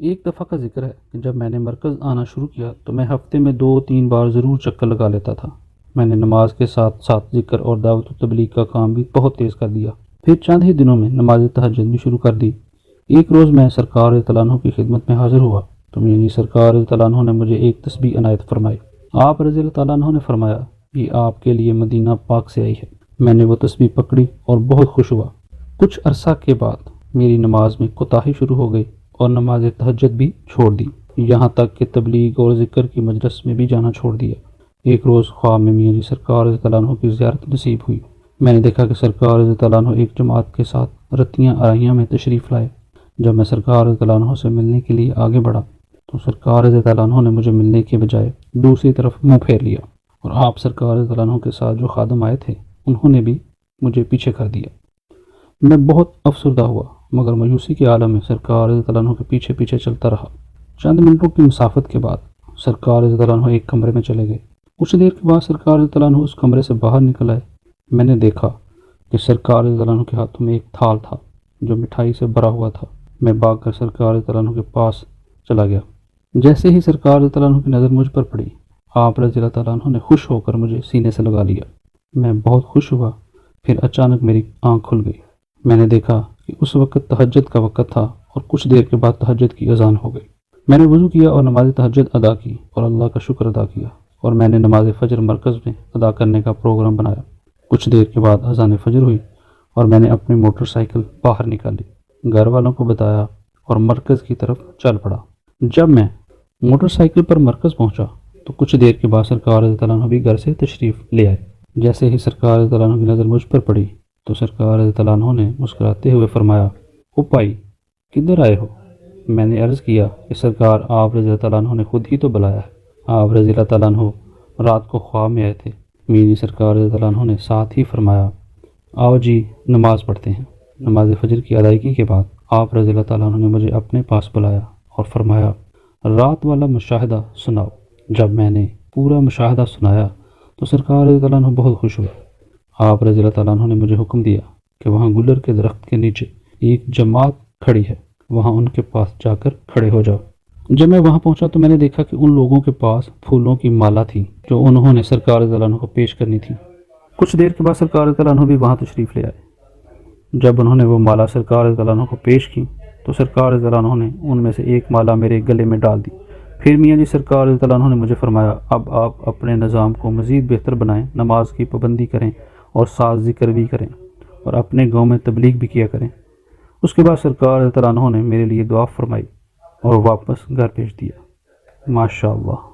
ایک دفعہ کا ذکر ہے کہ جب میں نے مرکز آنا شروع کیا تو میں ہفتے میں 2-3 بار ضرور چکر لگا لیتا تھا۔ میں نے نماز کے ساتھ ساتھ ذکر اور دعوت و تبلیغ کا کام بھی بہت تیز کر دیا۔ پھر چند ہی دنوں میں نماز تہجد بھی شروع کر دی۔ ایک روز میں سرکار رضی اللہ عنہ کی خدمت میں حاضر ہوا تو میری سرکار رضی اللہ عنہ نے مجھے ایک تسبیح عنایت فرمائی۔ آپ رضی اللہ عنہ نے فرمایا، یہ آپ کے لیے مدینہ پاک سے آئی ہے۔ میں نے وہ تسبیح پکڑی اور بہت خوش ہوا۔ کچھ عرصہ کے بعد میری نماز میں کوتاہی شروع ہو گئی اور نماز تہجد بھی چھوڑ دی، یہاں تک کہ تبلیغ اور ذکر کی مجلس میں بھی جانا چھوڑ دیا۔ ایک روز خواب میں میاں جی سرکار رضی اللہ عنہ کی زیارت نصیب ہوئی۔ میں نے دیکھا کہ سرکار رضی اللہ عنہ ایک جماعت کے ساتھ رتیاں ارائیاں میں تشریف لائے۔ جب میں سرکار رضی اللہ عنہ سے ملنے کے لیے آگے بڑھا تو سرکار رضی اللہ عنہ نے مجھے ملنے کے بجائے دوسری طرف منہ پھیر لیا، اور آپ سرکار رضی اللہ عنہ کے ساتھ جو خادم آئے تھے انہوں نے بھی مجھے پیچھے کر دیا۔ میں بہت افسردہ ہوا، مگر مایوسی کے عالم میں سرکار رضی اللہ عنہ کے پیچھے پیچھے چلتا رہا۔ چند منٹوں کی مسافت کے بعد سرکار رضی اللہ عنہ ایک کمرے میں چلے گئے۔ کچھ دیر کے بعد سرکار رضی اللہ عنہ اس کمرے سے باہر نکل آئے۔ میں نے دیکھا کہ سرکار رضی اللہ عنہ کے ہاتھوں میں ایک تھال تھا جو مٹھائی سے بھرا ہوا تھا۔ میں بھاگ کر سرکار رضی اللہ عنہ کے پاس چلا گیا۔ جیسے ہی سرکار رضی اللہ عنہ کی نظر مجھ پر پڑی، آپ رضی اللہ عنہ نے خوش ہو کر مجھے سینے سے لگا لیا۔ میں بہت خوش ہوا۔ پھر اچانک میری آنکھ کھل گئی۔ میں نے دیکھا کہ اس وقت تہجد کا وقت تھا اور کچھ دیر کے بعد تہجد کی اذان ہو گئی۔ میں نے وضو کیا اور نماز تہجد ادا کی اور اللہ کا شکر ادا کیا، اور میں نے نماز فجر مرکز میں ادا کرنے کا پروگرام بنایا۔ کچھ دیر کے بعد اذان فجر ہوئی اور میں نے اپنی موٹر سائیکل باہر نکالی، گھر والوں کو بتایا اور مرکز کی طرف چل پڑا۔ جب میں موٹر سائیکل پر مرکز پہنچا تو کچھ دیر کے بعد سرکار رضی اللہ عنہ بھی گھر سے تشریف لے آئے۔ جیسے ہی سرکار رضی اللہ عنہ کی نظر مجھ پر پڑی تو سرکار رضی اللہ عنہ نے مسکراتے ہوئے فرمایا، او بھائی کدھر آئے ہو؟ میں نے عرض کیا کہ سرکار آپ رضی اللہ عنہ نے خود ہی تو بلایا ہے۔ آپ رضی اللہ عنہ رات کو خواب میں آئے تھے۔ میری سرکار رضی اللہ عنہ نے ساتھ ہی فرمایا، آؤ جی نماز پڑھتے ہیں۔ نماز فجر کی ادائیگی کے بعد آپ رضی اللہ عنہ نے مجھے اپنے پاس بلایا اور فرمایا، رات والا مشاہدہ سناؤ۔ جب میں نے پورا مشاہدہ سنایا تو سرکار رضی اللہ عنہ بہت خوش ہوئے۔ آپ رضی اللہ عنہ نے مجھے حکم دیا کہ وہاں گلر کے درخت کے نیچے ایک جماعت کھڑی ہے، وہاں ان کے پاس جا کر کھڑے ہو جاؤ۔ جب میں وہاں پہنچا تو میں نے دیکھا کہ ان لوگوں کے پاس پھولوں کی مالا تھی جو انہوں نے سرکار رضی اللہ عنہ کو پیش کرنی تھی۔ کچھ دیر کے بعد سرکار رضی اللہ عنہ بھی وہاں تشریف لے آئے۔ جب انہوں نے وہ مالا سرکار رضی اللہ عنہ کو پیش کی تو سرکار رضی اللہ عنہ نے ان میں سے ایک مالا میرے گلے میں ڈال دی۔ پھر میاں جی سرکار رضی اللہ عنہ نے مجھے فرمایا، اب آپ اپنے نظام کو مزید بہتر بنائیں، نماز کی پابندی کریں اور ساتھ ذکر بھی کریں، اور اپنے گاؤں میں تبلیغ بھی کیا کریں۔ اس کے بعد سرکار رضی اللہ عنہ نے میرے لیے دعا فرمائی اور واپس گھر بھیج دیا۔ ماشاء اللہ۔